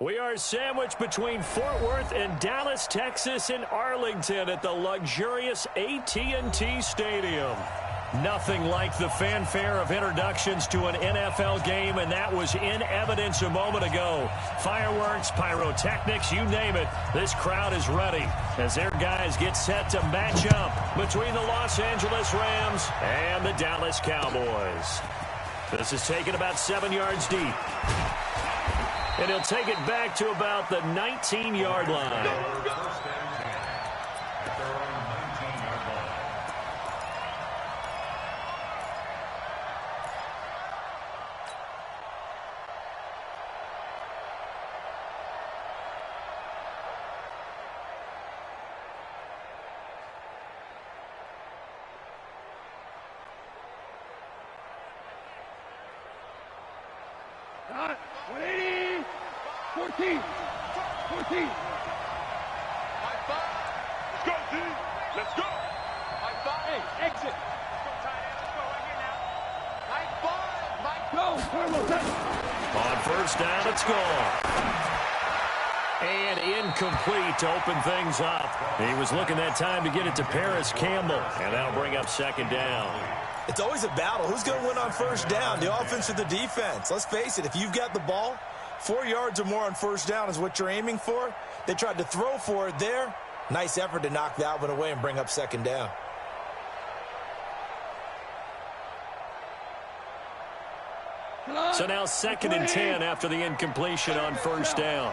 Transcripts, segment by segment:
We are sandwiched between Fort Worth and Dallas, Texas in Arlington at the luxurious AT&T Stadium. Nothing like the fanfare of introductions to an NFL game, and that was in evidence a moment ago. Fireworks, pyrotechnics, you name it. This crowd is ready as their guys get set to match up between the Los Angeles Rams and the Dallas Cowboys. This is taken about 7 yards deep. And he'll take it back to about the 19-yard line. Not 180, 14. High five. Let's go, D. Let's go. High five. Hey, exit. Let's go, tight end. Let's go right here now. High five. On first down, it's gone. And incomplete to open things up. He was looking that time to get it to Paris Campbell. And that'll bring up second down. It's always a battle. Who's going to win on first down, the offense or the defense? Let's face it, if you've got the ball, 4 yards or more on first down is what you're aiming for. They tried to throw for it there. Nice effort to knock that one away and bring up second down. So now second and 10 after the incompletion on first down.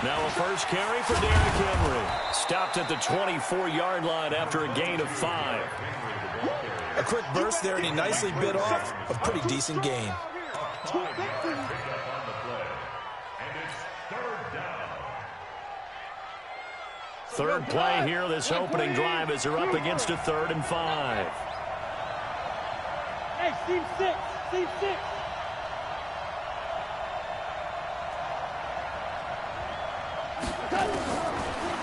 Now a first carry for Derrick Henry. Stopped at the 24-yard line after a gain of 5. A quick burst there, and he nicely bit off a pretty decent gain. Third play here, this opening drive as they're up against a 3rd and 5. Hey, Steve 6.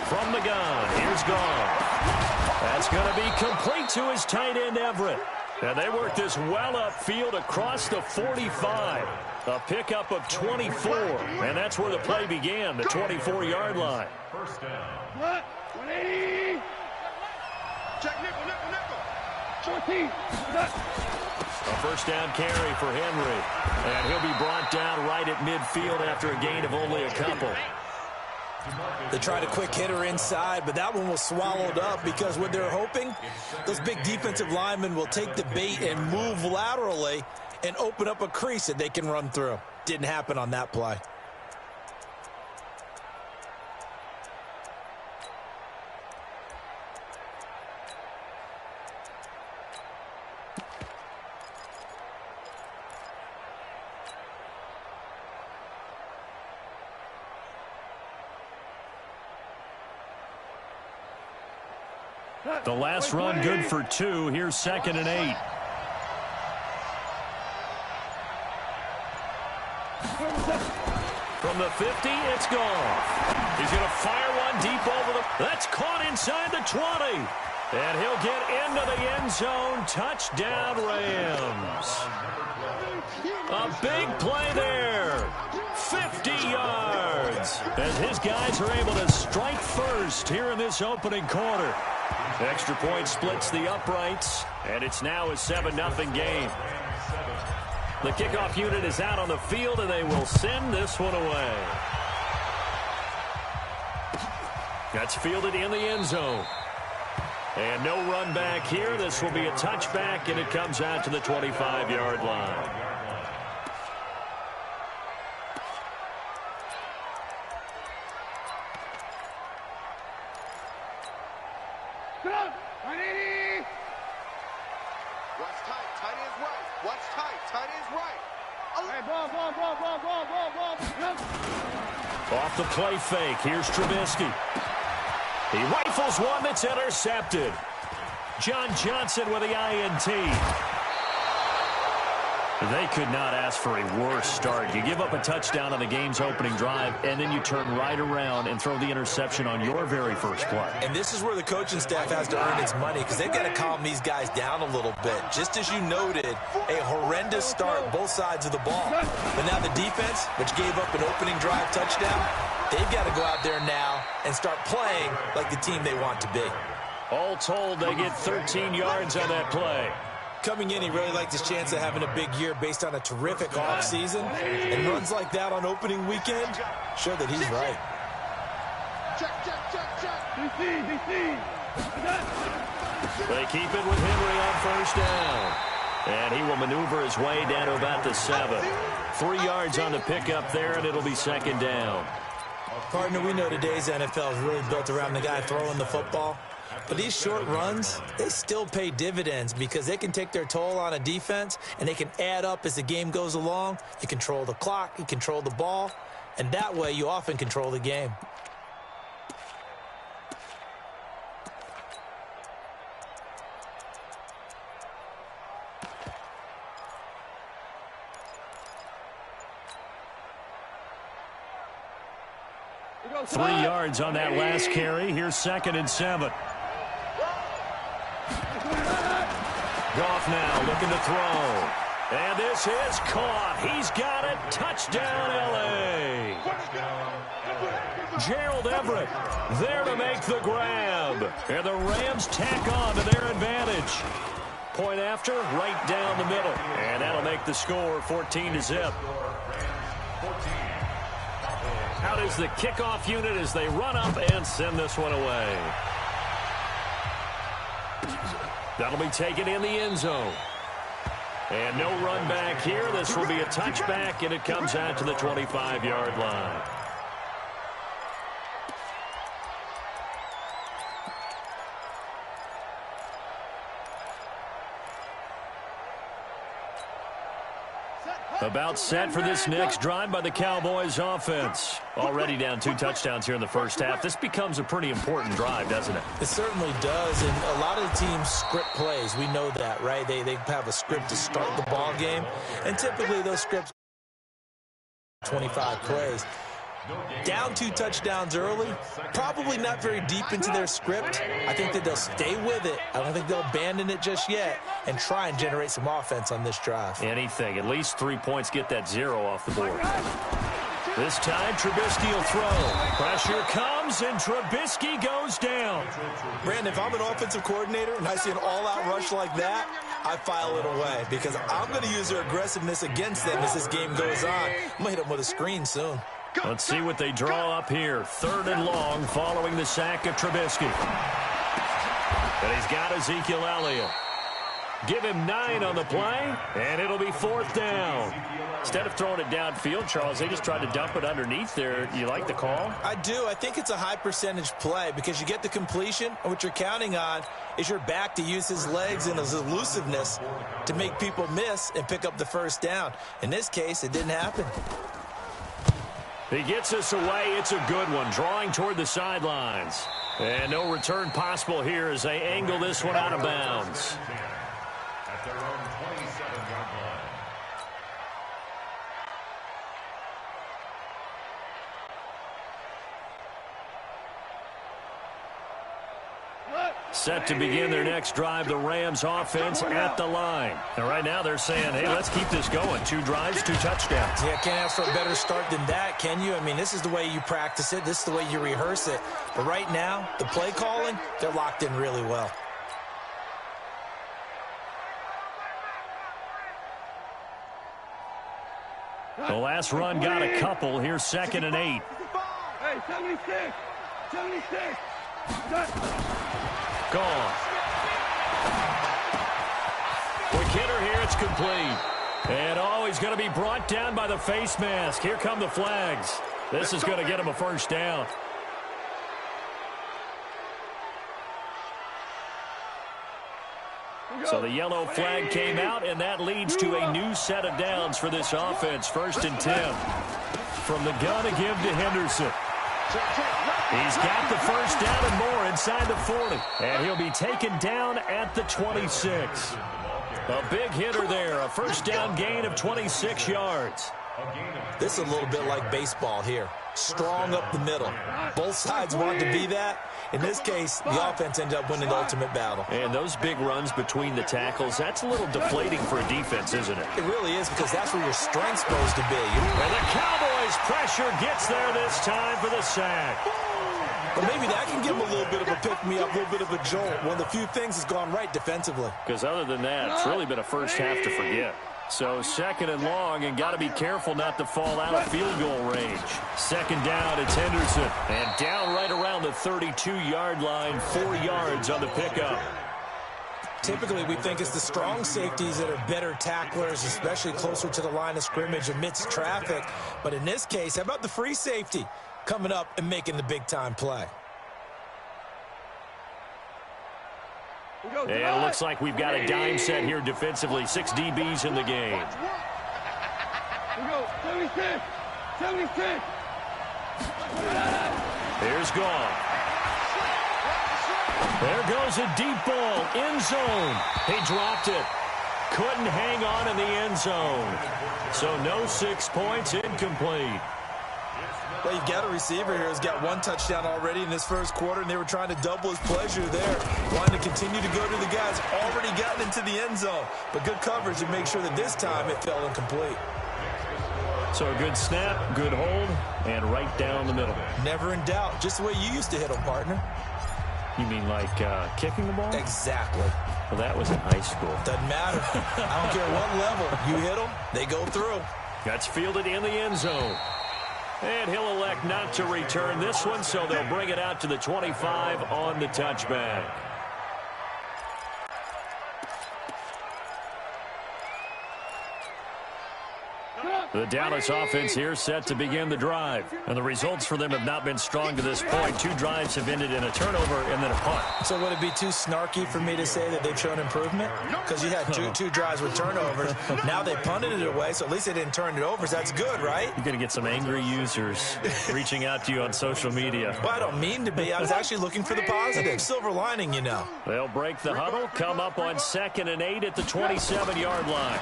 From the gun, here's Goff. That's going to be complete to his tight end, Everett. And they work this well upfield across the 45. A pickup of 24. And that's where the play began, the 24-yard line. First down. 180. Check nickel. 14. A first down carry for Henry. And he'll be brought down right at midfield after a gain of only a couple. They tried a quick hitter inside, but that one was swallowed up because what they're hoping, those big defensive linemen will take the bait and move laterally and open up a crease that they can run through. Didn't happen on that play. The last run good for 2. Here's 2nd and 8. From the 50, it's Goff. He's going to fire one deep over the... That's caught inside the 20. And he'll get into the end zone. Touchdown, Rams. A big play there. 50 yards. As his guys are able to strike first here in this opening quarter. Extra point splits the uprights, and it's now a 7-0 game. The kickoff unit is out on the field, and they will send this one away. That's fielded in the end zone. And no run back here. This will be a touchback, and it comes out to the 25-yard line. Off the play fake, here's Trubisky. He rifles one that's intercepted. John Johnson with the INT. They could not ask for a worse start. You give up a touchdown on the game's opening drive, and then you turn right around and throw the interception on your very first play. And this is where the coaching staff has to earn its money, because they've got to calm these guys down a little bit. Just as you noted, a horrendous start both sides of the ball. But now the defense, which gave up an opening drive touchdown, they've got to go out there now and start playing like the team they want to be. All told, they get 13 yards on that play. Coming in, he really liked his chance of having a big year based on a terrific offseason. And runs like that on opening weekend show that he's right. They keep it with Henry on first down. And he will maneuver his way down to about the 7. 3 yards on the pickup there, and it'll be second down. Partner, we know today's NFL is really built around the guy throwing the football. But these short runs, they still pay dividends because they can take their toll on a defense, and they can add up as the game goes along. You control the clock, you control the ball, and that way you often control the game. Three yards on that last carry. Here's 2nd and 7. Goff now looking to throw. And this is caught. He's got it. Touchdown, L.A. Gerald Everett there to make the grab. And the Rams tack on to their advantage. Point after, right down the middle. And that'll make the score 14-0. Out is the kickoff unit as they run up and send this one away. That'll be taken in the end zone. And no run back here. This will be a touchback, and it comes out to the 25-yard line. About set for this next drive by the Cowboys offense. Already down 2 touchdowns here in the first half. This becomes a pretty important drive, doesn't it? It certainly does, and a lot of the teams script plays. We know that, right? They have a script to start the ball game, and typically those scripts 25 plays. Down 2 touchdowns early, probably not very deep into their script. I think that they'll stay with it. I don't think they'll abandon it just yet and try and generate some offense on this drive. Anything. At least 3 points, get that 0 off the board. This time, Trubisky will throw. Pressure comes, and Trubisky goes down. Brandon, if I'm an offensive coordinator and I see an all-out rush like that, I file it away because I'm going to use their aggressiveness against them as this game goes on. I'm going to hit them with a screen soon. Let's see what they draw up here. 3rd and long following the sack of Trubisky. And he's got Ezekiel Elliott. Give him 9 on the play, and it'll be 4th down. Instead of throwing it downfield, Charles, they just tried to dump it underneath there. You like the call? I do. I think it's a high-percentage play because you get the completion, and what you're counting on is your back to use his legs and his elusiveness to make people miss and pick up the first down. In this case, it didn't happen. He gets us away. It's a good one, drawing toward the sidelines. And no return possible here as they angle this one out of bounds. At their own 27-yard line. Set to begin their next drive, the Rams offense at the line. And right now they're saying, hey, let's keep this going. 2 drives, 2 touchdowns. Yeah, can't ask for a better start than that, can you? I mean, this is the way you practice it. This is the way you rehearse it. But right now, the play calling, they're locked in really well. The last run got a couple. Here's 2nd and 8. Hey, 76. 76. Gone. Quick hitter here. It's complete. And he's going to be brought down by the face mask. Here come the flags. This is going to get him a first down. So the yellow flag came out, and that leads to a new set of downs for this offense. 1st and 10. From the gun to give to Henderson. He's got the first down and more inside the 40. And he'll be taken down at the 26. A big hitter there, a first down gain of 26 yards. This is a little bit like baseball here. Strong up the middle. Both sides want to be that. In this case, the offense ended up winning the ultimate battle. And those big runs between the tackles, that's a little deflating for a defense, isn't it? It really is, because that's where your strength's supposed to be. And the Cowboys' pressure gets there this time for the sack. But maybe that can give them a little bit of a pick-me-up, a little bit of a jolt. One of the few things has gone right defensively. Because other than that, it's really been a first half to forget. So second and long, and got to be careful not to fall out of field goal range. Second down, it's Henderson. And down right around the 32-yard line, 4 yards on the pickup. Typically, we think it's the strong safeties that are better tacklers, especially closer to the line of scrimmage amidst traffic. But in this case, how about the free safety coming up and making the big-time play? And it looks like we've got a dime set here defensively. 6 DBs in the game. We go, 76, 76. Here's Gone. There goes a deep ball, end zone. He dropped it. Couldn't hang on in the end zone. So no 6 points, incomplete. Well, you've got a receiver here who's got 1 touchdown already in this first quarter, and they were trying to double his pleasure there. Wanting to continue to go to the guys already gotten into the end zone. But good coverage to make sure that this time it fell incomplete. So a good snap, good hold, and right down the middle. Never in doubt. Just the way you used to hit them, partner. You mean like kicking the ball? Exactly. Well, that was in high school. Doesn't matter. I don't care what level. You hit them, they go through. That's fielded in the end zone. And he'll elect not to return this one, so they'll bring it out to the 25 on the touchback. The Dallas offense here set to begin the drive. And the results for them have not been strong to this point. 2 drives have ended in a turnover and then a punt. So would it be too snarky for me to say that they've shown improvement? Because you had two drives with turnovers. Now they punted it away, so at least they didn't turn it over. So that's good, right? You're going to get some angry users reaching out to you on social media. Well, I don't mean to be. I was actually looking for the positive. Silver lining, you know. They'll break the huddle, come up on 2nd and 8 at the 27-yard line.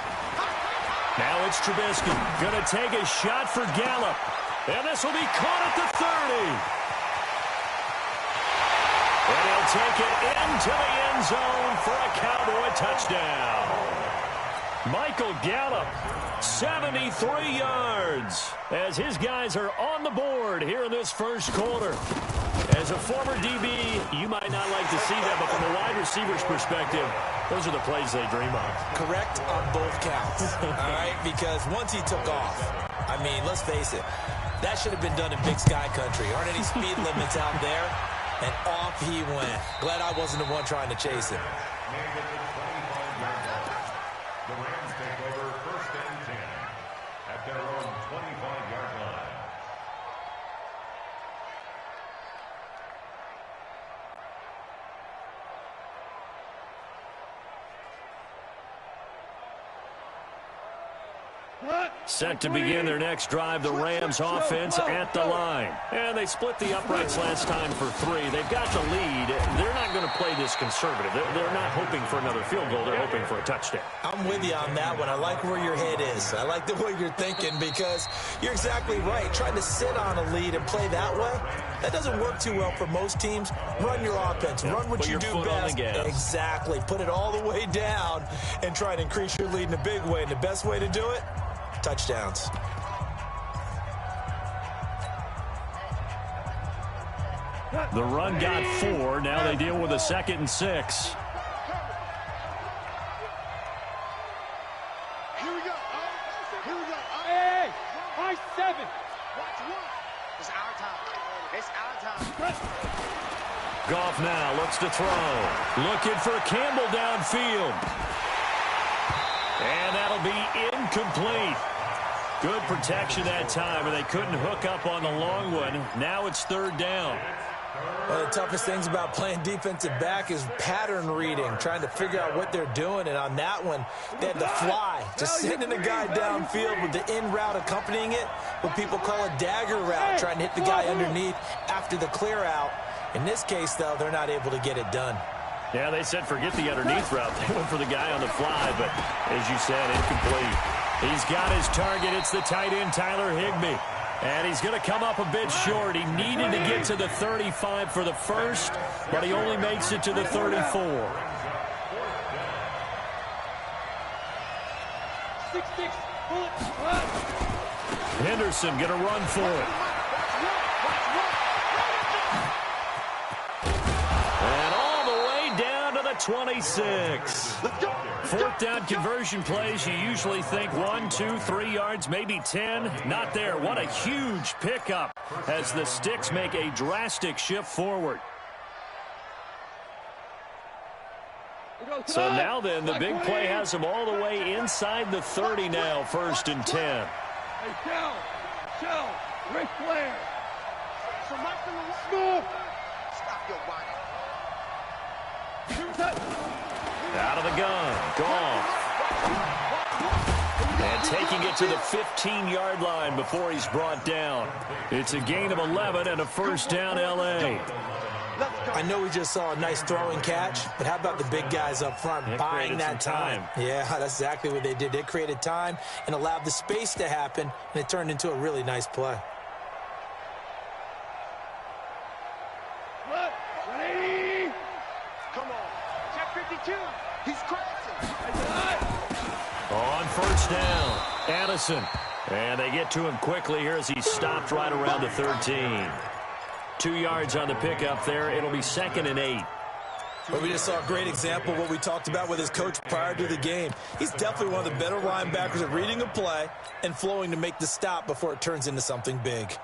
Now it's Trubisky, going to take a shot for Gallup. And this will be caught at the 30. And he'll take it into the end zone for a Cowboy touchdown. Michael Gallup, 73 yards, as his guys are on the board here in this first quarter. As a former DB, you might not like to see that, but from a wide receiver's perspective, those are the plays they dream of. Correct on both counts, all right? Because once he took off, I mean, let's face it, that should have been done in Big Sky Country. Aren't any speed limits out there? And off he went. Glad I wasn't the one trying to chase him. The Rams take over 1st and 10 at their own 25-yard line. Set to begin their next drive, the Rams offense at the line. And they split the uprights last time for 3. They've got the lead. They're not going to play this conservative. They're not hoping for another field goal. They're hoping for a touchdown. I'm with you on that one. I like where your head is. I like the way you're thinking, because you're exactly right. Trying to sit on a lead and play that way, that doesn't work too well for most teams. Run your offense. Run what you do best. Exactly. Put it all the way down and try to increase your lead in a big way. And the best way to do it, touchdowns. The run got 4. Now they deal with a 2nd and 6. Here we go. Here we go. Hey, 5-7. Watch one. It's our time. It's our time. Goff now looks to throw. Looking for Campbell downfield. And that'll be incomplete. Good protection that time, and they couldn't hook up on the long one. Now it's 3rd down. One of the toughest things about playing defensive back is pattern reading, trying to figure out what they're doing. And on that one, they had to fly, just sending a guy downfield with the in route accompanying it, what people call a dagger route, trying to hit the guy underneath after the clear out. In this case, though, they're not able to get it done. Yeah, they said forget the underneath route. They went for the guy on the fly, but as you said, incomplete. He's got his target. It's the tight end, Tyler Higbee. And he's going to come up a bit short. He needed to get to the 35 for the first, but he only makes it to the 34. 6-6. Henderson going to run for it. And all the way down to the 26. Fourth down conversion plays, you usually think 1, 2, 3 yards, maybe 10. Not there. What a huge pickup as the Sticks make a drastic shift forward. So now then, the big play has them all the way inside the 30 now, 1st and 10. Hey, Shell, Ric Flair. Stop your whining. Out of the gun, Goff. And taking it to the 15-yard line before he's brought down. It's a gain of 11 and a first down, L.A. I know we just saw a nice throwing catch, but how about the big guys up front buying that time? Yeah, that's exactly what they did. They created time and allowed the space to happen, and it turned into a really nice play. Ready? Come on. Check 52. He's crazy. On first down, Addison. And they get to him quickly here as he stopped right around the 13. 2 yards on the pickup there. It'll be 2nd and 8. Well, we just saw a great example of what we talked about with his coach prior to the game. He's definitely one of the better linebackers at reading a play and flowing to make the stop before it turns into something big.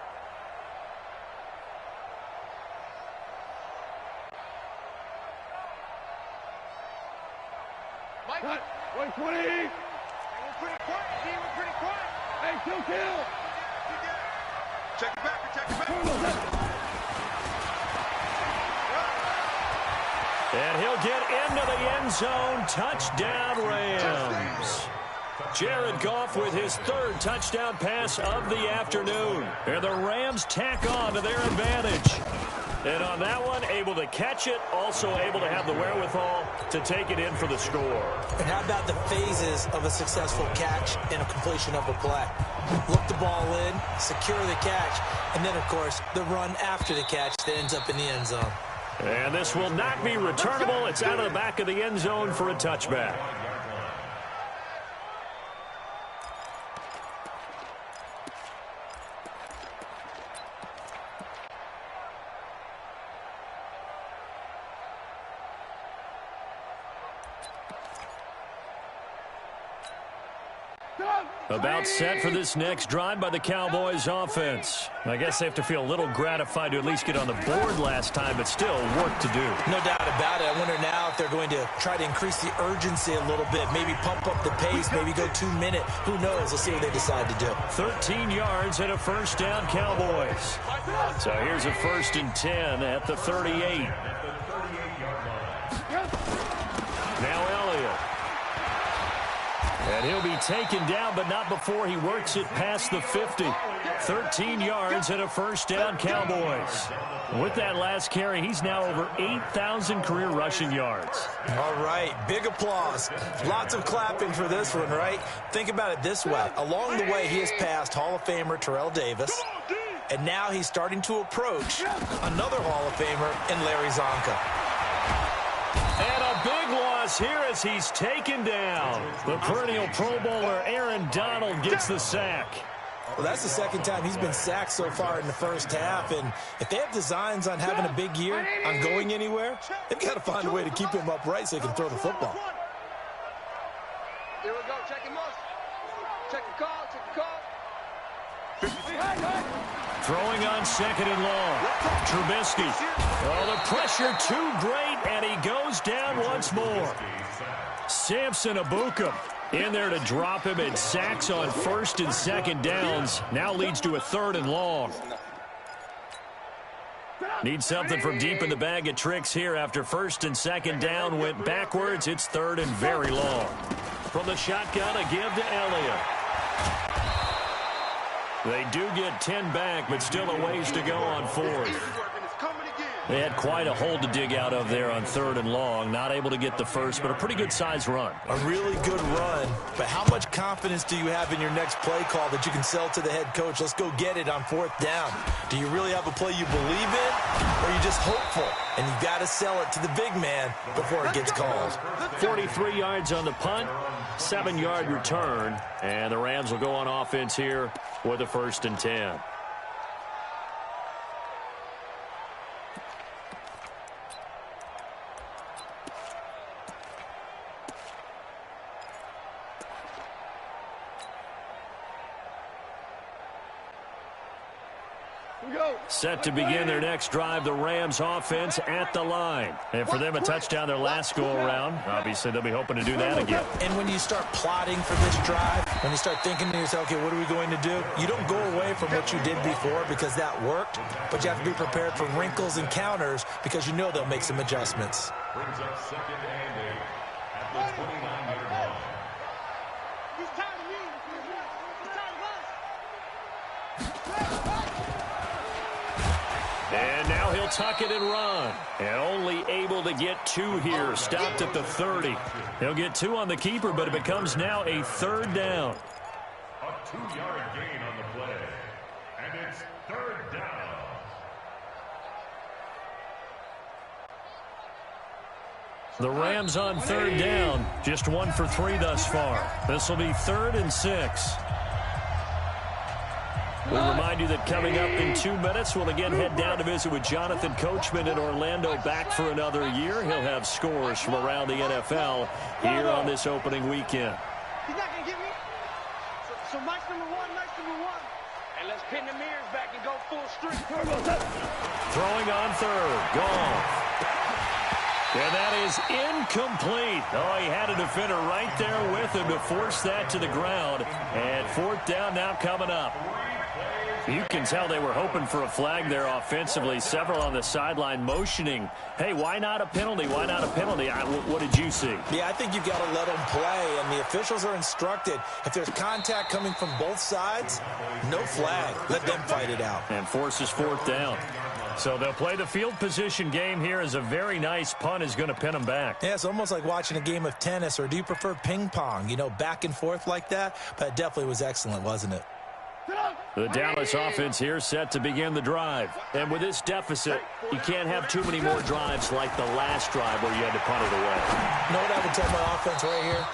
Mike. 120. We're pretty quiet. We're pretty quiet. Hey, kill. Check it back. Check it back. And he'll get into the end zone. Touchdown, Rams. Jared Goff with his 3rd touchdown pass of the afternoon. And the Rams tack on to their advantage. And on that one, able to catch it, also able to have the wherewithal to take it in for the score. And how about the phases of a successful catch and a completion of a play? Look the ball in, secure the catch, and then, of course, the run after the catch that ends up in the end zone. And this will not be returnable. It's out of the back of the end zone for a touchback. About set for this next drive by the Cowboys offense. I guess they have to feel a little gratified to at least get on the board last time, but still work to do. No doubt about it. I wonder now if they're going to try to increase the urgency a little bit, maybe pump up the pace, maybe go 2-minute. Who knows? Let's see what they decide to do. 13 yards and a first down, Cowboys. So here's a 1st and 10 at the 38. Now Elliott. And he'll be taken down, but not before he works it past the 50. 13 yards and a first down, Cowboys. With that last carry, he's now over 8,000 career rushing yards. All right, big applause. Lots of clapping for this one, right? Think about it this way. Along the way, he has passed Hall of Famer Terrell Davis, and now he's starting to approach another Hall of Famer in Larry Zonka. And a big loss here as he's taken down. The perennial Pro Bowler Aaron Donald gets the sack. Well, that's the 2nd time he's been sacked so far in the first half, and if they have designs on having a big year, on going anywhere, they've got to find a way to keep him upright so he can throw the football. Here we go. Check him out. Check the call. Throwing on 2nd and long. Trubisky. Oh, the pressure too great, and he goes down once more. Samson Abukum in there to drop him, and sacks on 1st and 2nd downs. Now leads to a 3rd and long. Need something from deep in the bag of tricks here after 1st and 2nd down went backwards. It's 3rd and very long. From the shotgun, a give to Elliott. They do get 10 back, but still a ways to go on 4th. It's coming again. They had quite a hole to dig out of there on 3rd and long. Not able to get the first, but a pretty good-sized run. A really good run, but how much confidence do you have in your next play call that you can sell to the head coach? Let's go get it on 4th down. Do you really have a play you believe in, or are you just hopeful? And you've got to sell it to the big man before it gets called. 43 yards on the punt, 7-yard return, and the Rams will go on offense here with a 1st and 10. Set to begin their next drive, the Rams offense at the line. And for them, a touchdown their last go-around. Obviously, they'll be hoping to do that again. And when you start plotting for this drive, when you start thinking to yourself, okay, what are we going to do? You don't go away from what you did before because that worked, but you have to be prepared for wrinkles and counters because you know they'll make some adjustments. Brings up 2nd and 8 at the 29-yard line. He's tired of me. He's tired of us. And now he'll tuck it and run. And only able to get 2 here. Stopped at the 30. He'll get 2 on the keeper, but it becomes now a 3rd down. A 2-yard gain on the play. And it's 3rd down. The Rams on 3rd down. Just 1 for 3 thus far. This will be 3rd and 6. We remind you that coming up in 2 minutes, we'll again head down to visit with Jonathan Coachman in Orlando, back for another year. He'll have scores from around the NFL here on this opening weekend. He's not going to get me. So Mike's number one. And let's pin the mirrors back and go full strength. Throwing on 3rd. Gone. And that is incomplete. Oh, he had a defender right there with him to force that to the ground. And 4th down now coming up. You can tell they were hoping for a flag there offensively. Several on the sideline motioning, hey, why not a penalty? Why not a penalty? What did you see? Yeah, I think you've got to let them play, and the officials are instructed. If there's contact coming from both sides, no flag. Let them fight it out. And forces 4th down. So they'll play the field position game here as a very nice punt is going to pin them back. Yeah, it's almost like watching a game of tennis, or do you prefer ping pong? You know, back and forth like that? But it definitely was excellent, wasn't it? The Dallas offense here set to begin the drive. And with this deficit, you can't have too many more drives like the last drive where you had to punt it away. You know what I would tell my offense right here?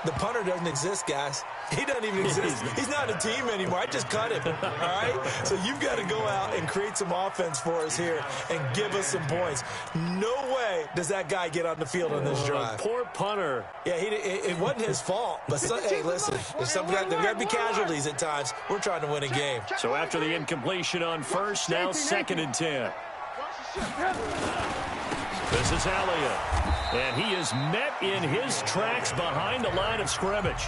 The punter doesn't exist, guys. He doesn't even exist. He's not a team anymore. I just cut him, all right? So you've got to go out and create some offense for us here and give us some points. No way does that guy get on the field on this drive. Poor punter. Yeah, it wasn't his fault. But, hey, listen, there's got to be casualties at times. We're trying to win a game. So after the incompletion on 1st, now 2nd and 10. This is Elliott. And he is met in his tracks behind the line of scrimmage.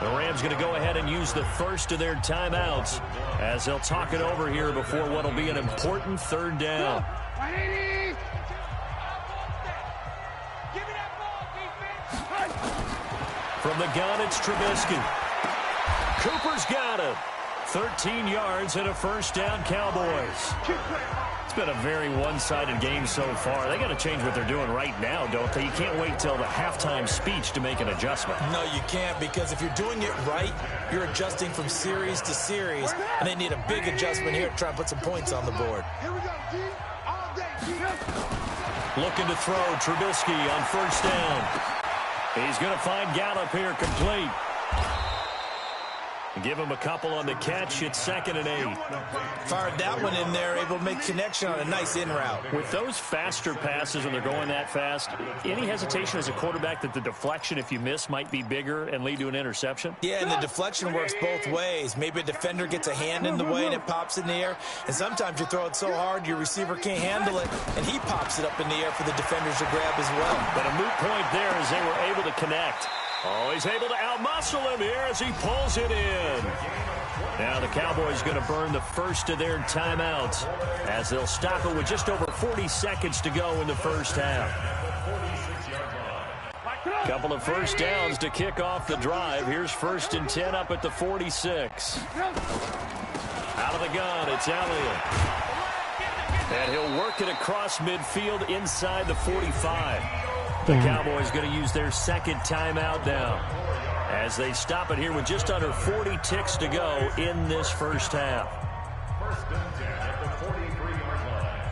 The Rams going to go ahead and use the first of their timeouts as they'll talk it over here before what will be an important 3rd down. From the gun, it's Trubisky. Cooper's got it. 13 yards and a 1st down, Cowboys. It's been a very one-sided game so far. They got to change what they're doing right now, don't they? You can't wait till the halftime speech to make an adjustment. No, you can't, because if you're doing it right, you're adjusting from series to series, and they need a big adjustment here to try and put some points on the board. Here we go, G. All day, G. Looking to throw, Trubisky on 1st down. He's going to find Gallup here complete. Give him a couple on the catch. It's 2nd and 8. Fired that one in there, able to make connection on a nice in route. With those faster passes when they're going that fast, any hesitation as a quarterback that the deflection, if you miss, might be bigger and lead to an interception? Yeah, and the deflection works both ways. Maybe a defender gets a hand in the way and it pops in the air. And sometimes you throw it so hard your receiver can't handle it, and he pops it up in the air for the defenders to grab as well. But a moot point there as they were able to connect. Oh, he's able to outmuscle him here as he pulls it in. Now the Cowboys going to burn the first of their timeouts as they'll stop it with just over 40 seconds to go in the 1st half. Couple of 1st downs to kick off the drive. Here's 1st and 10 up at the 46. Out of the gun, it's Elliott. And he'll work it across midfield inside the 45. The Cowboys going to use their second timeout now, as they stop it here with just under 40 ticks to go in this first half. First and 10 at the 43-yard line.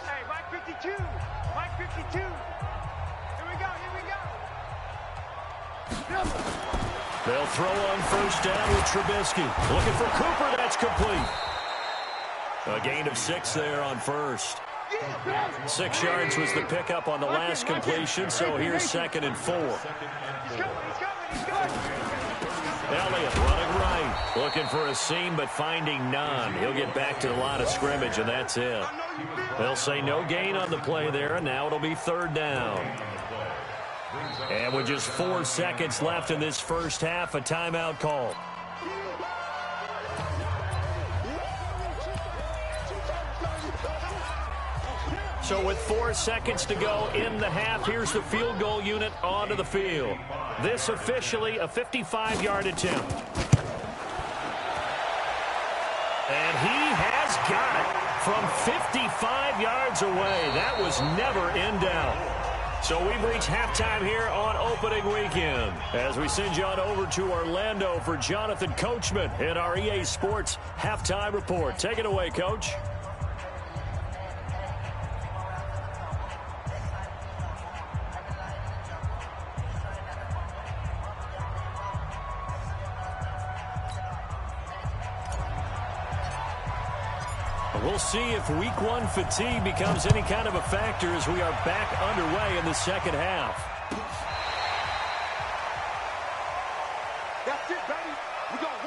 Hey, Mike 52. Mike 52. Here we go. Here we go. They'll throw on first down with Trubisky. Looking for Cooper. That's complete. A gain of 6 there on first. 6 yards was the pickup on the last completion, so here's 2nd and 4. Elliott running right. Looking for a seam, but finding none. He'll get back to the line of scrimmage, and that's it. They'll say no gain on the play there, and now it'll be 3rd down. And with just 4 seconds left in this first half, a timeout call. So with 4 seconds to go in the half, here's the field goal unit onto the field. This officially a 55-yard attempt. And he has got it from 55 yards away. That was never in doubt. So we've reached halftime here on opening weekend, as we send you on over to Orlando for Jonathan Coachman in our EA Sports Halftime Report. Take it away, Coach. We'll see if week 1 fatigue becomes any kind of a factor as we are back underway in the second half. That's it, baby. We gonna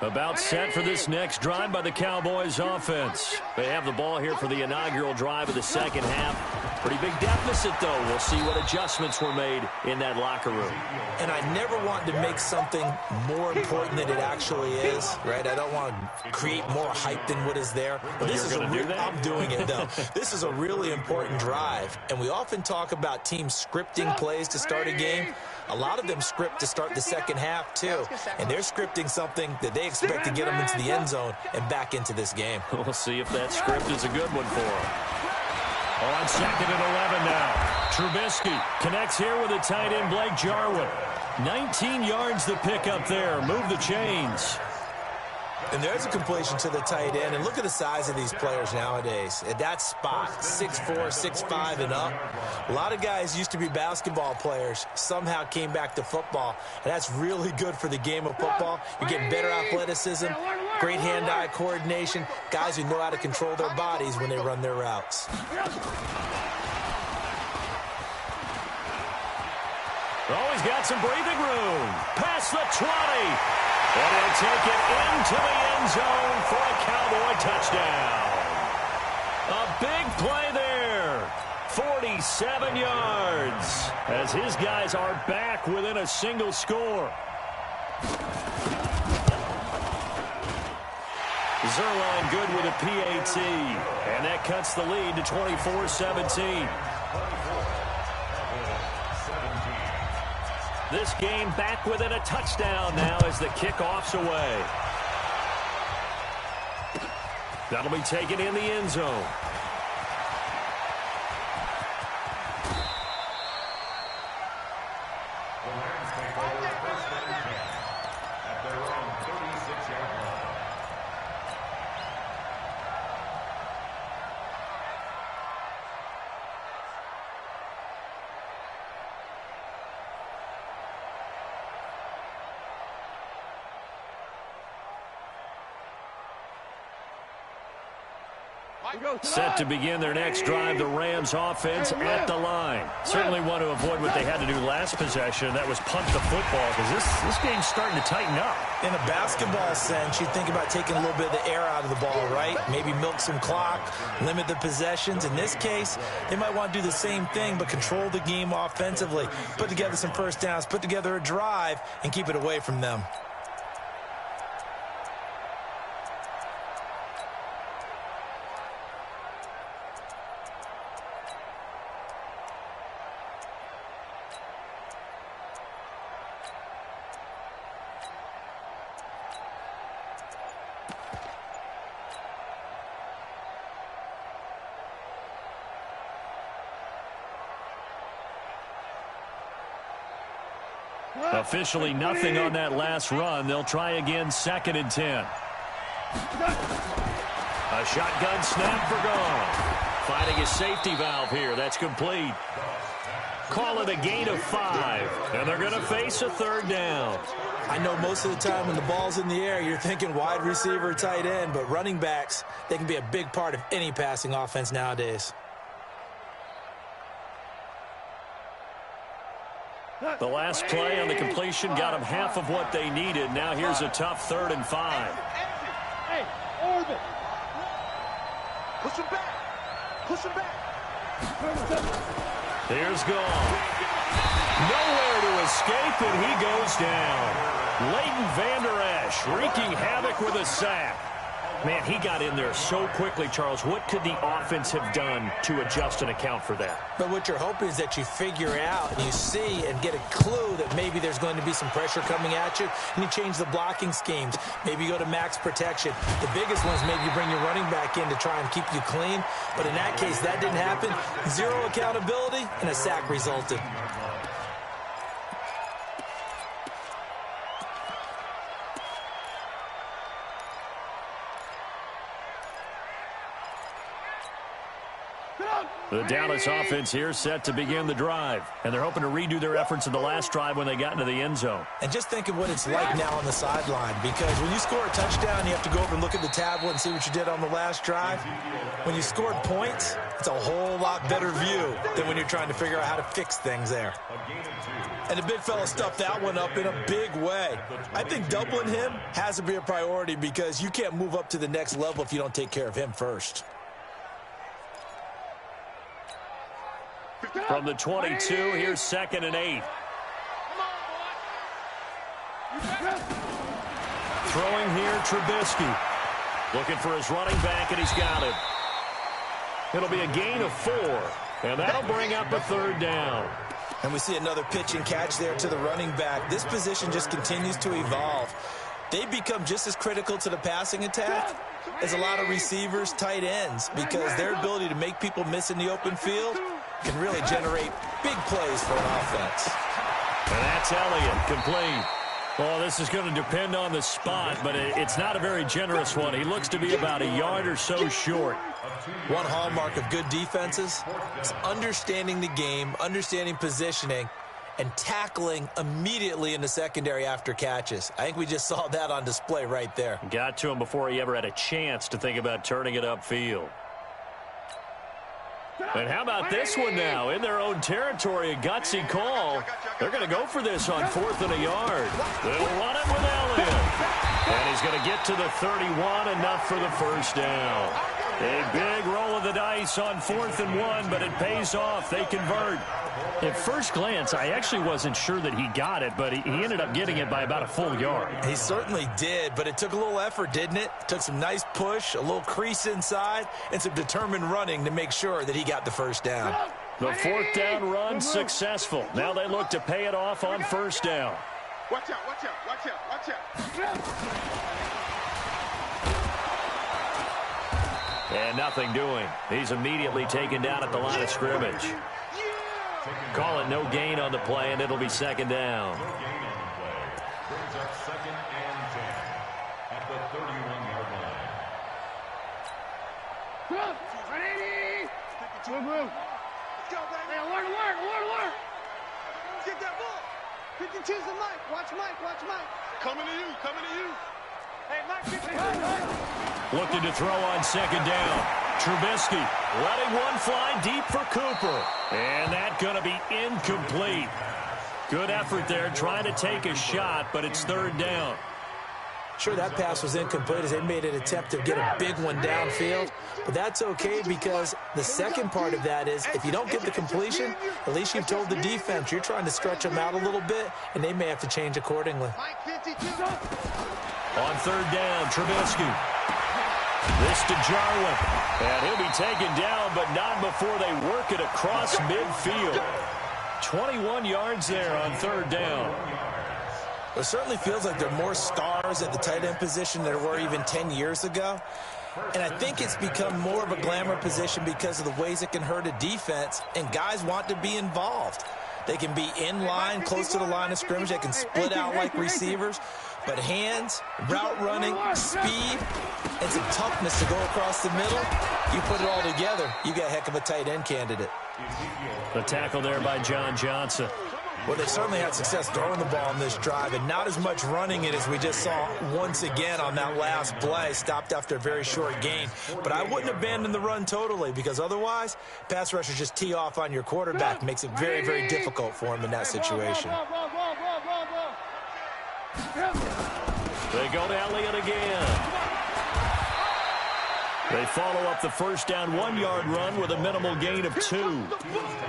work. About set for this next drive by the Cowboys offense. They have the ball here for the inaugural drive of the second half. Pretty big deficit, though. We'll see what adjustments were made in that locker room. And I never want to make something more important than it actually is, right? I don't want to create more hype than what is there. But this is I'm doing it, though. This is a really important drive. And we often talk about teams scripting plays to start a game. A lot of them script to start the second half, too. And they're scripting something that they expect to get them into the end zone and back into this game. We'll see if that script is a good one for them. On 2nd and 11 now. Trubisky connects here with a tight end, Blake Jarwin. 19 yards the pick up there. Move the chains. And there's a completion to the tight end. And look at the size of these players nowadays. At that spot, 6'4", 6'5", and up. A lot of guys used to be basketball players, somehow came back to football. And that's really good for the game of football. You're getting better athleticism, great hand-eye coordination, guys who know how to control their bodies when they run their routes. Always got some breathing room. Past the 20. And he'll take it into the end zone for a Cowboy touchdown. A big play there. 47 yards. As his guys are back within a single score. Zerline good with a PAT. And that cuts the lead to 24-17. This game back within a touchdown now as the kickoff's away. That'll be taken in the end zone. The Rams take over first and 10 at their own 36-yard line. Set to begin their next drive, the Rams offense at the line. Certainly want to avoid what they had to do last possession. That was punt the football, because this game's starting to tighten up. In a basketball sense, you think about taking a little bit of the air out of the ball, right? Maybe milk some clock, limit the possessions. In this case, they might want to do the same thing, but control the game offensively. Put together some first downs, put together a drive, and keep it away from them. Officially nothing on that last run. They'll try again, 2nd and 10. A shotgun snap for gone. Finding a safety valve here. That's complete. Call it a gain of 5. And they're going to face a 3rd down. I know most of the time when the ball's in the air, you're thinking wide receiver, tight end, but running backs, they can be a big part of any passing offense nowadays. The last play on the completion got them half of what they needed. Now here's a tough 3rd and 5. Hey, orbit. Push him back. Push him back. Here's gone. Nowhere to escape, and he goes down. Leighton Vander Esch wreaking havoc with a sack. Man, he got in there so quickly, Charles. What could the offense have done to adjust and account for that? But what you're hoping is that you figure out and you see and get a clue that maybe there's going to be some pressure coming at you, and you change the blocking schemes. Maybe you go to max protection. The biggest ones, maybe you bring your running back in to try and keep you clean. But in that case, that didn't happen. 0 accountability, and a sack resulted. The Dallas offense here set to begin the drive. And they're hoping to redo their efforts in the last drive when they got into the end zone. And just think of what it's like now on the sideline, because when you score a touchdown, you have to go over and look at the tablet and see what you did on the last drive. When you scored points, it's a whole lot better view than when you're trying to figure out how to fix things there. And the big fella stuffed that one up in a big way. I think doubling him has to be a priority because you can't move up to the next level if you don't take care of him first. From the 22, here's 2nd and 8. Throwing here, Trubisky. Looking for his running back, and he's got it. It'll be a gain of 4, and that'll bring up a 3rd down. And we see another pitch and catch there to the running back. This position just continues to evolve. They become just as critical to the passing attack as a lot of receivers, tight ends, because their ability to make people miss in the open field can really generate big plays for an offense. And that's Elliott, complete. Well, this is going to depend on the spot, but it's not a very generous one. He looks to be about a yard or so short. One hallmark of good defenses is understanding the game, understanding positioning, and tackling immediately in the secondary after catches. I think we just saw that on display right there. Got to him before he ever had a chance to think about turning it upfield. And how about this one now? In their own territory, a gutsy call. They're going to go for this on 4th and a yard. They'll run it with Elliott. And he's going to get to the 31, enough for the 1st down. A big roll of the dice on 4th and 1, but it pays off. They convert. At first glance, I actually wasn't sure that he got it, but he ended up getting it by about a full yard. He certainly did, but it took a little effort, didn't it? Took some nice push, a little crease inside, and some determined running to make sure that he got the 1st down. The 4th down run successful. Now they look to pay it off on 1st down. Watch out, watch out, watch out, watch out. And nothing doing. He's immediately taken down at the line of scrimmage. Call it no gain on the play, and it'll be 2nd down. No gain on the play. Brings up 2nd and 10 at the 31-yard line. Move. Let's go, baby. Hey, alert. Get that ball. 52's the Mike. Watch Mike. Coming to you. Hey, Mike, get that. Looking to throw on 2nd down. Trubisky letting one fly deep for Cooper. And that's going to be incomplete. Good effort there, trying to take a shot, but it's 3rd down. Sure, that pass was incomplete as they made an attempt to get a big one downfield, but that's okay because the second part of that is if you don't get the completion, at least you've told the defense you're trying to stretch them out a little bit, and they may have to change accordingly. On 3rd down, Trubisky. This to Jarwin. And he'll be taken down, but not before they work it across midfield. 21 yards there on 3rd down. It certainly feels like there are more stars at the tight end position than there were even 10 years ago. And I think it's become more of a glamour position because of the ways it can hurt a defense, and guys want to be involved. They can be in line, close to the line of scrimmage. They can split out like receivers. But hands, route running, speed, and some toughness to go across the middle, you put it all together, you got a heck of a tight end candidate. The tackle there by John Johnson. Well, they certainly had success throwing the ball in this drive, and not as much running it as we just saw once again on that last play. Stopped after a very short gain. But I wouldn't abandon the run totally, because otherwise, pass rushers just tee off on your quarterback. Makes it very, very difficult for him in that situation. They go to Elliott again. They follow up the first down 1-yard run with a minimal gain of 2.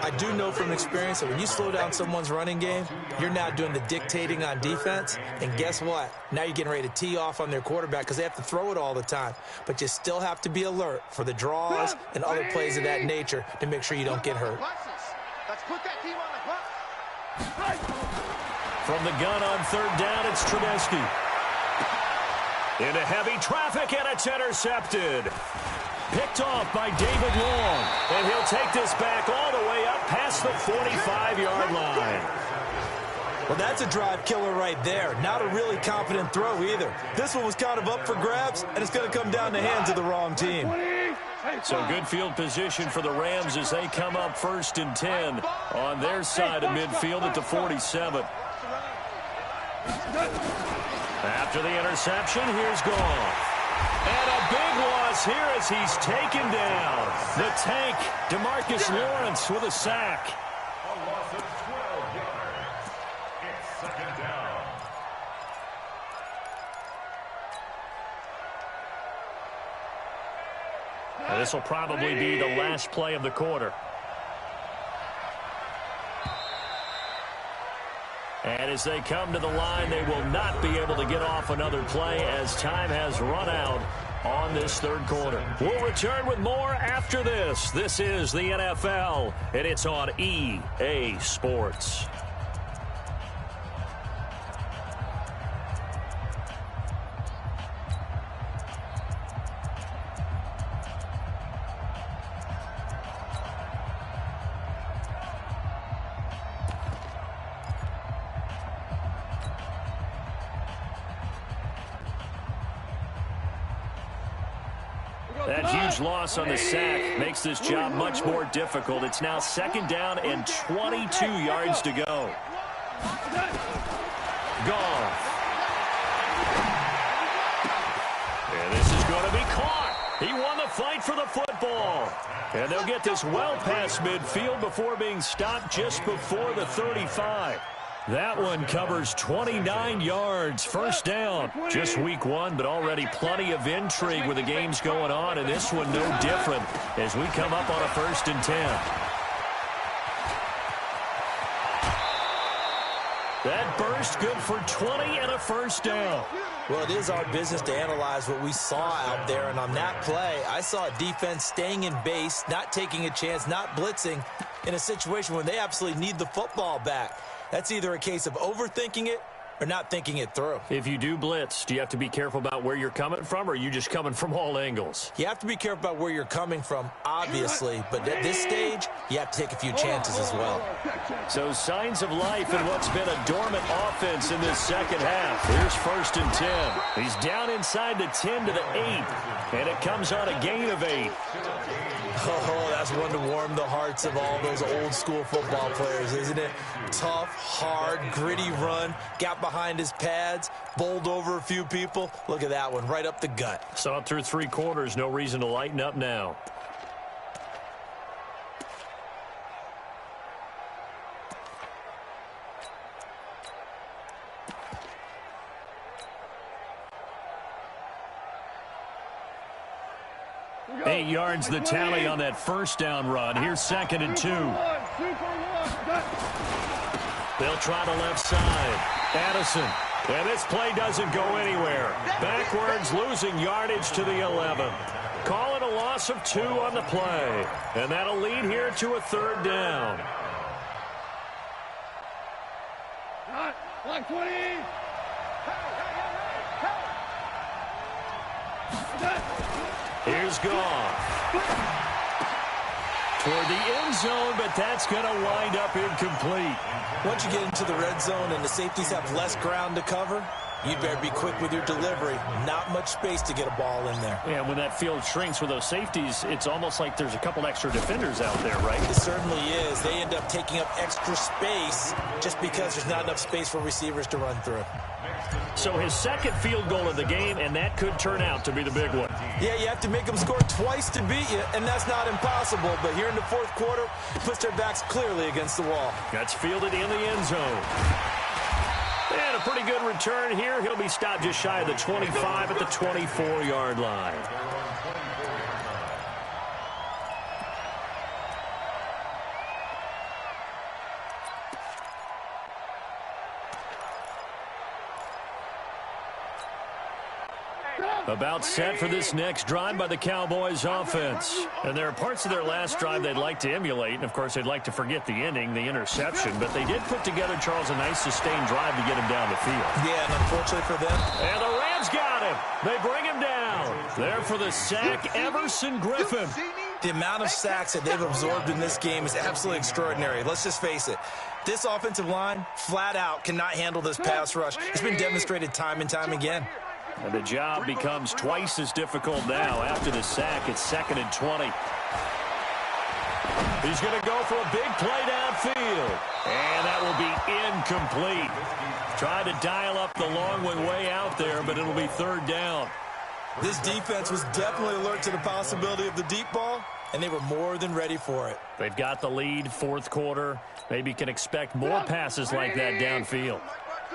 I do know from experience that when you slow down someone's running game, you're now doing the dictating on defense. And guess what? Now you're getting ready to tee off on their quarterback because they have to throw it all the time. But you still have to be alert for the draws and other plays of that nature to make sure you don't get hurt. Let's put that team on the clock. From the gun on third down, it's Trubisky. Into heavy traffic, and it's intercepted. Picked off by David Long. And he'll take this back all the way up past the 45-yard line. Well, that's a drive killer right there. Not a really confident throw either. This one was kind of up for grabs, and it's going to come down the hands of the wrong team. So good field position for the Rams as they come up 1st and 10 on their side of midfield at the 47. After the interception, here's Goff. And a big loss here as he's taken down. The tank, DeMarcus Lawrence with a sack. A loss of 12 yards. It's 2nd down. And this will probably be the last play of the quarter. And as they come to the line, they will not be able to get off another play as time has run out on this 3rd quarter. We'll return with more after this. This is the NFL, and it's on EA Sports. That huge loss on the sack makes this job much more difficult. It's now 2nd down and 22 yards to go. Goff. And this is going to be caught. He won the fight for the football. And they'll get this well past midfield before being stopped just before the 35. That one covers 29 yards, 1st down. Just week 1, but already plenty of intrigue with the games going on, and this one no different as we come up on a 1st and 10. That burst good for 20 and a 1st down. Well, it is our business to analyze what we saw out there, and on that play, I saw a defense staying in base, not taking a chance, not blitzing in a situation when they absolutely need the football back. That's either a case of overthinking it or not thinking it through. If you do blitz, do you have to be careful about where you're coming from, or are you just coming from all angles? You have to be careful about where you're coming from, obviously, but at this stage, you have to take a few chances as well. So signs of life in what's been a dormant offense in this 2nd half. Here's 1st and 10. He's down inside the 10 to the 8, and it comes on a gain of 8. Oh, that's one to warm the hearts of all those old school football players, isn't it? Tough, hard, gritty run, got behind his pads, bowled over a few people. Look at that one, right up the gut. Saw it through 3 quarters, no reason to lighten up now. Eight yards the tally on that 1st down run. Here's 2nd and 2. They'll try the left side. Addison. And this play doesn't go anywhere. Backwards, losing yardage to the 11. Call it a loss of 2 on the play. And that'll lead here to a 3rd down. Line 20. Here's Goff. toward the end zone, but that's going to wind up incomplete. Once you get into the red zone and the safeties have less ground to cover, you better be quick with your delivery. Not much space to get a ball in there. Yeah, when that field shrinks with those safeties, it's almost like there's a couple extra defenders out there, right? It certainly is. They end up taking up extra space just because there's not enough space for receivers to run through. So his second field goal of the game, and that could turn out to be the big one. Yeah, you have to make them score twice to beat you, and that's not impossible. But here in the fourth quarter, puts their backs clearly against the wall. That's fielded in the end zone. And a pretty good return here. He'll be stopped just shy of the 25 at the 24-yard line. About set for this next drive by the Cowboys offense. And there are parts of their last drive they'd like to emulate. And, of course, they'd like to forget the ending, the interception. But they did put together, Charles, a nice sustained drive to get him down the field. Yeah, and unfortunately for them. And the Rams got him. They bring him down. There for the sack, Everson Griffin. The amount of sacks that they've absorbed in this game is absolutely extraordinary. Let's just face it. This offensive line, flat out, cannot handle this pass rush. It's been demonstrated time and time again. And the job becomes twice as difficult now after the sack. It's 2nd and 20. He's going to go for a big play downfield. And that will be incomplete. Tried to dial up the long one way out there, but it'll be 3rd down. This defense was definitely alert to the possibility of the deep ball, and they were more than ready for it. They've got the lead, fourth quarter. Maybe can expect more passes like that downfield.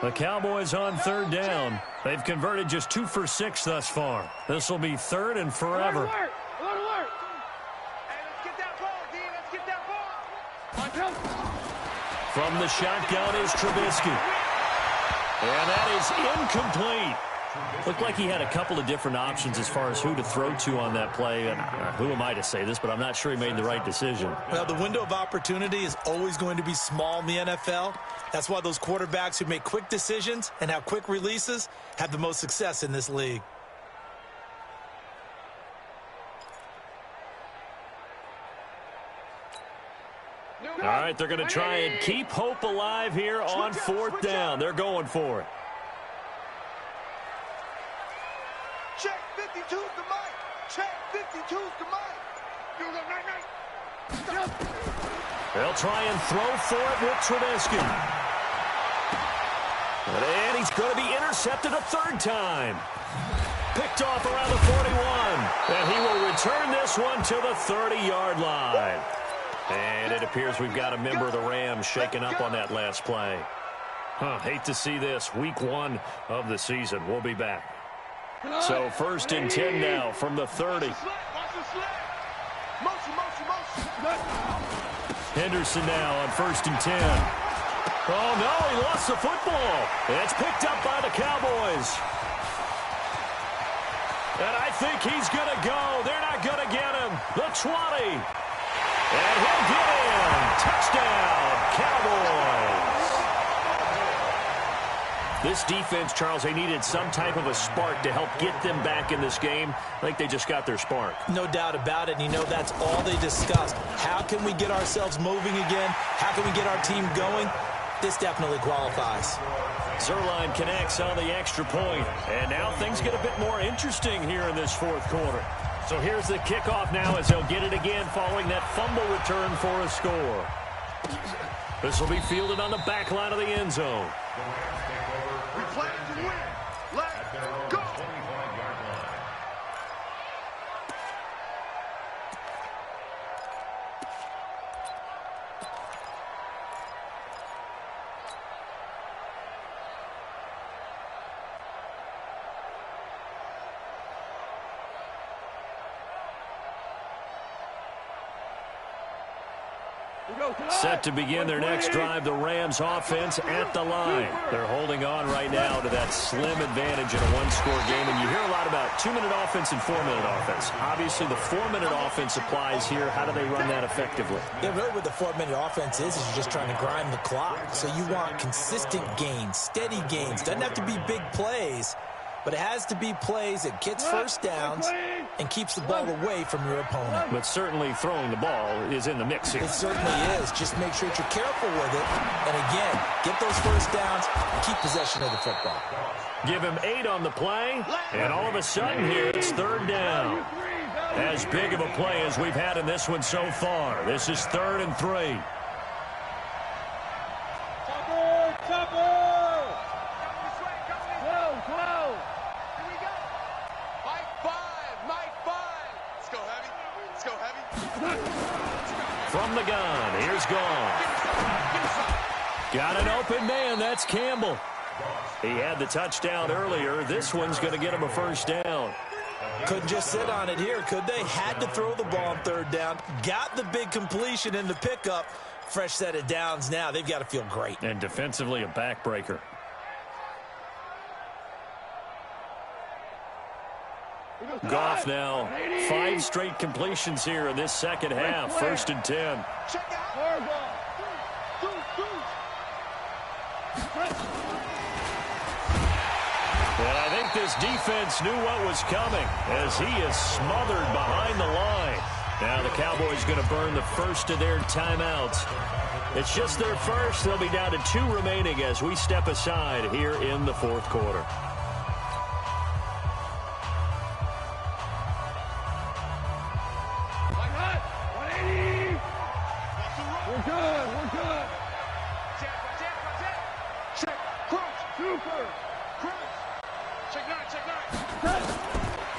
The Cowboys on 3rd down. They've converted just 2 for 6 thus far. This will be 3rd and forever. Alert, alert, alert. Hey, let's get that ball, D. Let's get that ball. From the shotgun is Trubisky. And that is incomplete. Looked like he had a couple of different options as far as who to throw to on that play. And who am I to say this, but I'm not sure he made the right decision. Well, the window of opportunity is always going to be small in the NFL. That's why those quarterbacks who make quick decisions and have quick releases have the most success in this league. All right, they're going to try and keep hope alive here on 4th down. They're going for it. Check 52's the mic. Check 52's the mic. Do the night. They'll try and throw for it with Trubisky. And he's going to be intercepted a 3rd time. Picked off around the 41. And he will return this one to the 30-yard line. And it appears we've got a member of the Rams shaken up on that last play. Hate to see this. Week 1 of the season. We'll be back. So 1st and 10 now from the 30. Henderson now on 1st and 10. Oh, no, he lost the football. It's picked up by the Cowboys. And I think he's going to go. They're not going to get him. The 20. And he'll get in. Touchdown, Cowboys. This defense, Charles, they needed some type of a spark to help get them back in this game. I think they just got their spark. No doubt about it. And, you know, that's all they discussed. How can we get ourselves moving again? How can we get our team going? This definitely qualifies. Zerline connects on the extra point. And now things get a bit more interesting here in this 4th quarter. So here's the kickoff now as they'll get it again following that fumble return for a score. This will be fielded on the back line of the end zone. We play to win. Let's go. Set to begin their next drive, the Rams offense at the line. They're holding on right now to that slim advantage in a one-score game. And you hear a lot about 2-minute offense and 4-minute offense. Obviously, the 4-minute offense applies here. How do they run that effectively? Yeah, really what the 4-minute offense is you're just trying to grind the clock. So you want consistent gains, steady gains. Doesn't have to be big plays. but it has to be plays that gets first downs and keeps the ball away from your opponent. But certainly throwing the ball is in the mix here. It certainly is. Just make sure that you're careful with it. And again, get those first downs and keep possession of the football. Give him 8 on the play, and all of a sudden here it's third down. As big of a play as we've had in this one so far. This is 3rd and 3. From the gun, here's Goff. Got an open man, that's Campbell. He had the touchdown earlier. This one's going to get him a first down. Couldn't just sit on it here, could they? Had to throw the ball on 3rd down. Got the big completion in the pickup. Fresh set of downs now. They've got to feel great. And defensively, a backbreaker. Goff now 5 straight completions here in this second half. 1st and 10. And I think this defense knew what was coming as he is smothered behind the line. Now the Cowboys going to burn the first of their timeouts. It's just their first. They'll be down to 2 remaining as we step aside here in the 4th quarter.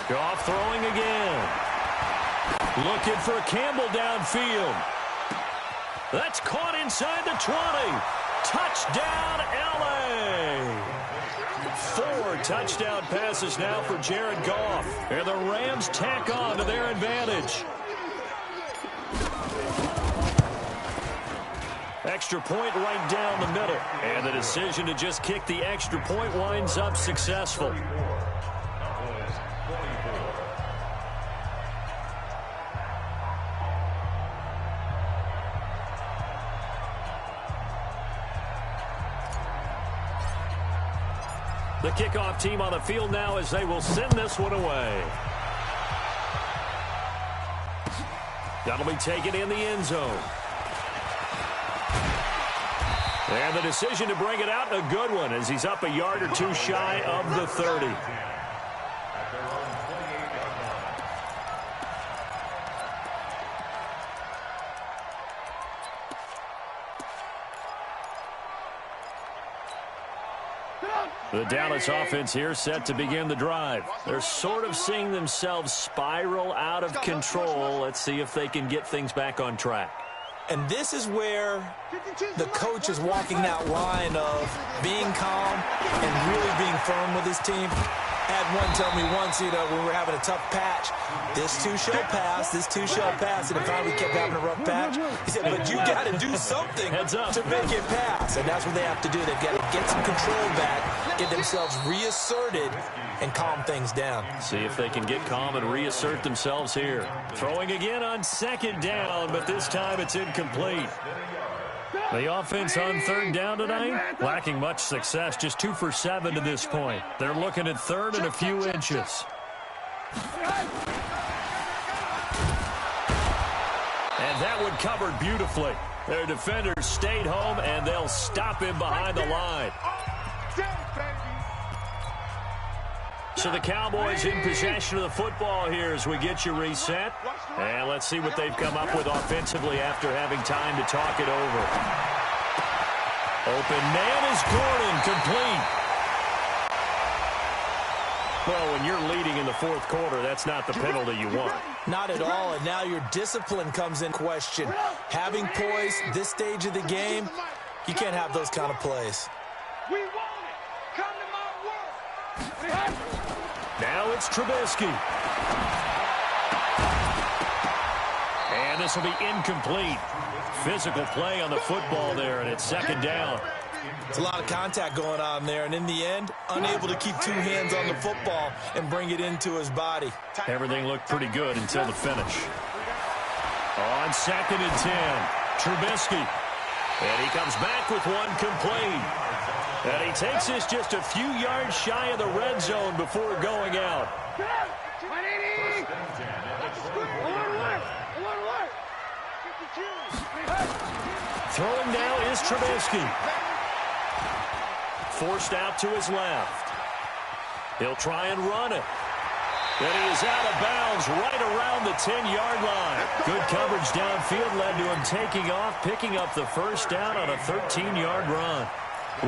Goff throwing again. Looking for Campbell downfield. That's caught inside the 20. Touchdown, L.A. 4 touchdown passes now for Jared Goff. And the Rams tack on to their advantage. Extra point right down the middle. And the decision to just kick the extra point winds up successful. The kickoff team on the field now as they will send this one away. That'll be taken in the end zone. And the decision to bring it out, a good one, as he's up a yard or 2 shy of the 30. The Dallas offense here set to begin the drive. They're sort of seeing themselves spiral out of control. Let's see if they can get things back on track. And this is where the coach is walking that line of being calm and really being firm with his team. Had one tell me once, when we were having a tough patch, this too shall pass, this too shall pass. And finally we kept having a rough patch. He said, but you got to do something to make it pass. And that's what they have to do. They've got to get some control back, get themselves reasserted, and calm things down. See if they can get calm and reassert themselves here. Throwing again on 2nd down, but this time it's incomplete. The offense on 3rd down tonight, lacking much success, just 2 for 7 to this point. They're looking at 3rd and a few inches. And that one covered beautifully. Their defenders stayed home, and they'll stop him behind the line. So the Cowboys in possession of the football here as we get you reset. And let's see what they've come up with offensively after having time to talk it over. Open man is Gordon, complete. Well, when you're leading in the 4th quarter, that's not the penalty you want. Not at all, and now your discipline comes in question. Having poise this stage of the game, you can't have those kind of plays. We want it. Come to my work. Now it's Trubisky. And this will be incomplete. Physical play on the football there, and it's 2nd down. It's a lot of contact going on there, and in the end, unable to keep 2 hands on the football and bring it into his body. Everything looked pretty good until the finish. On 2nd and 10, Trubisky. And he comes back with one complete. And he takes this just a few yards shy of the red zone before going out. Throwing now is Trubisky. Forced out to his left. He'll try and run it. And he is out of bounds right around the 10-yard line. Good coverage downfield led to him taking off, picking up the first down on a 13-yard run.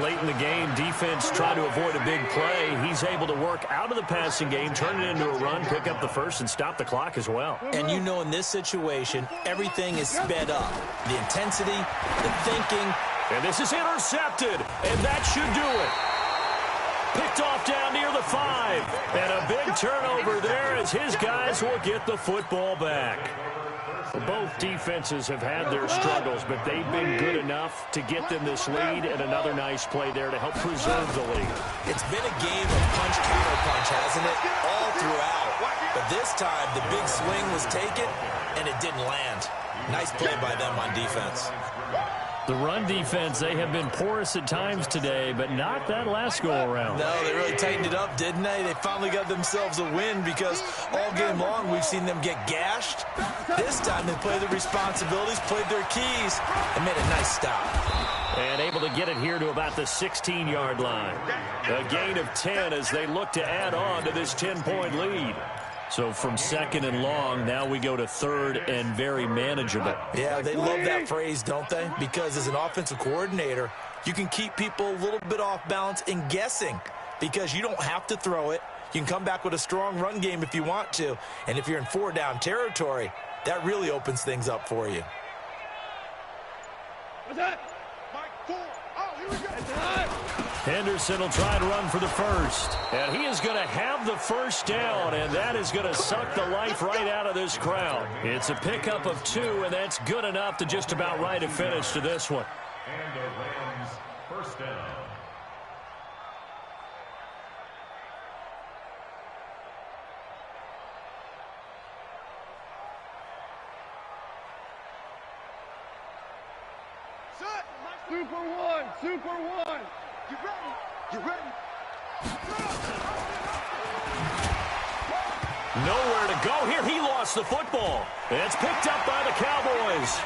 Late in the game, defense tried to avoid a big play. He's able to work out of the passing game, turn it into a run, pick up the first, and stop the clock as well. And you know in this situation, everything is sped up. The intensity, the thinking. And this is intercepted, and that should do it. Picked off down near the 5. And a big turnover there as his guys will get the football back. Both defenses have had their struggles, but they've been good enough to get them this lead, and another nice play there to help preserve the lead. It's been a game of punch, counter punch, hasn't it? All throughout. But this time, the big swing was taken, and it didn't land. Nice play by them on defense. The run defense, they have been porous at times today, but not that last go-around. No, they really tightened it up, didn't they? They finally got themselves a win because all game long we've seen them get gashed. This time they played their responsibilities, played their keys, and made a nice stop. And able to get it here to about the 16-yard line. A gain of 10 as they look to add on to this 10-point lead. So from second and long, now we go to third and very manageable. Yeah, they love that phrase, don't they? Because as an offensive coordinator, you can keep people a little bit off balance and guessing because you don't have to throw it. You can come back with a strong run game if you want to. And if you're in 4-down territory, that really opens things up for you. What's that? Mike 4. Oh, here we go. Henderson will try and run for the first. And he is going to have the first down, and that is going to suck the life right out of this crowd. It's a pickup of 2, and that's good enough to just about write a finish to this one. And a Rams first down. Super one. You ready? You ready? Nowhere to go here. He lost the football. It's picked up by the Cowboys.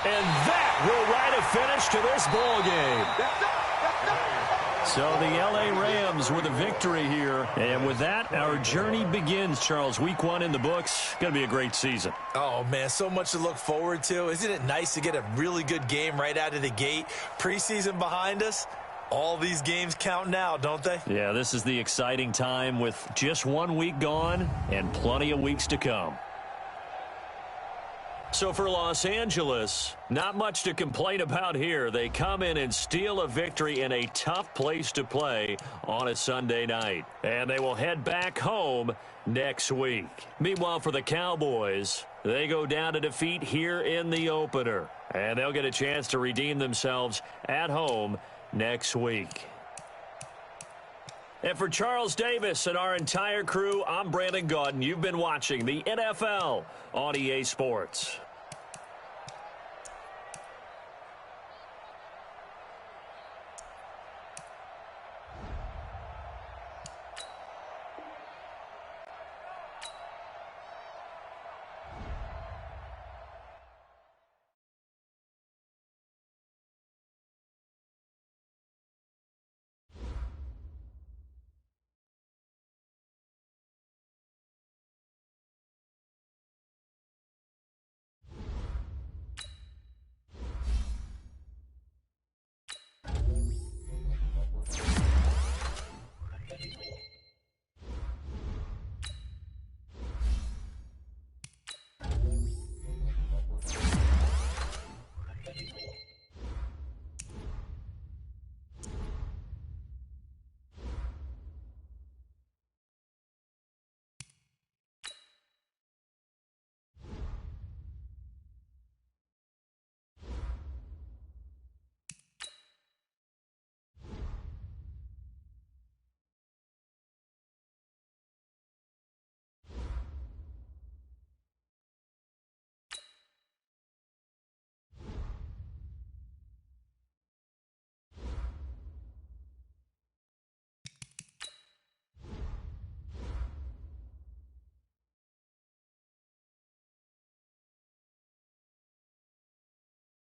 And that will write a finish to this ball game. So the L.A. Rams with a victory here. And with that, our journey begins, Charles. Week 1 in the books. Going to be a great season. Oh, man, so much to look forward to. Isn't it nice to get a really good game right out of the gate? Preseason behind us. All these games count now, don't they? Yeah, this is the exciting time with just 1 week gone and plenty of weeks to come. So for Los Angeles, not much to complain about here. They come in and steal a victory in a tough place to play on a Sunday night. And they will head back home next week. Meanwhile, for the Cowboys, they go down to defeat here in the opener. And they'll get a chance to redeem themselves at home next week. And for Charles Davis and our entire crew, I'm Brandon Gaudin. You've been watching the NFL on EA Sports.